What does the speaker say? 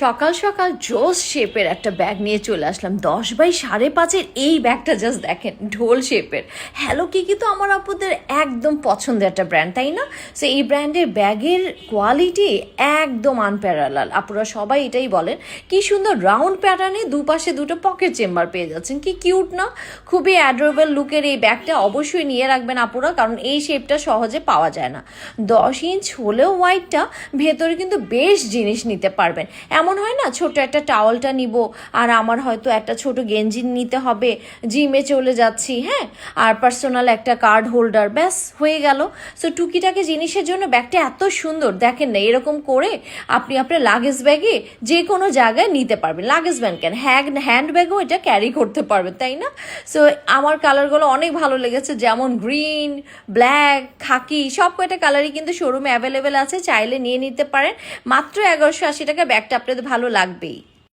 সকাল সকাল জোস শেপের একটা ব্যাগ নিয়ে চলে আসলাম 10x5.5 এই ব্যাগটা জাস্ট দেখেন ঢোল শেপের। হ্যালো কিকি তো আমার আপুদের একদম পছন্দের একটা ব্র্যান্ড, তাই না? সো এই ব্র্যান্ডের ব্যাগের কোয়ালিটি একদম আনপ্যারালাল, আপুরা সবাই এটাই বলেন। কি সুন্দর রাউন্ড প্যাটার্নে দুপাশে দুটো পকেট চেম্বার পেয়ে যাচ্ছেন, কি কিউট না? খুবই অ্যাডোরেবল লুকের এই ব্যাগটা অবশ্যই নিয়ে রাখবেন আপুরা, কারণ এই শেপটা সহজে পাওয়া যায় না। 10 ইঞ্চ হলেও ওয়াইডটা, ভেতরে কিন্তু বেশ জিনিস নিতে পারবেন। এমন হয় না ছোট একটা টাওয়ালটা নিব আর আমার হয়তো একটা ছোট গেঞ্জি নিতে হবে, জিমে চলে যাচ্ছি, হ্যাঁ, আর পার্সোনাল একটা কার্ড হোল্ডার, ব্যাস হয়ে গেল। সো টুকিটাকি জিনিসের জন্য ব্যাগটা এত সুন্দর, দেখেন না এরকম করে আপনি আপনার লাগেজ ব্যাগে যে কোনো জায়গায় নিতে পারবেন। লাগেজ ব্যাগ কেন, হ্যান্ড ব্যাগও এটা ক্যারি করতে পারবেন, তাই না? সো আমার কালারগুলো অনেক ভালো লেগেছে, যেমন গ্রিন, ব্ল্যাক, খাকি, সব কয়টা কালারই কিন্তু শোরুমে অ্যাভেলেবেল আছে, চাইলে নিয়ে নিতে পারেন। মাত্র 1180 টাকা, ব্যাগটা আপনাদের ভালো লাগবেই।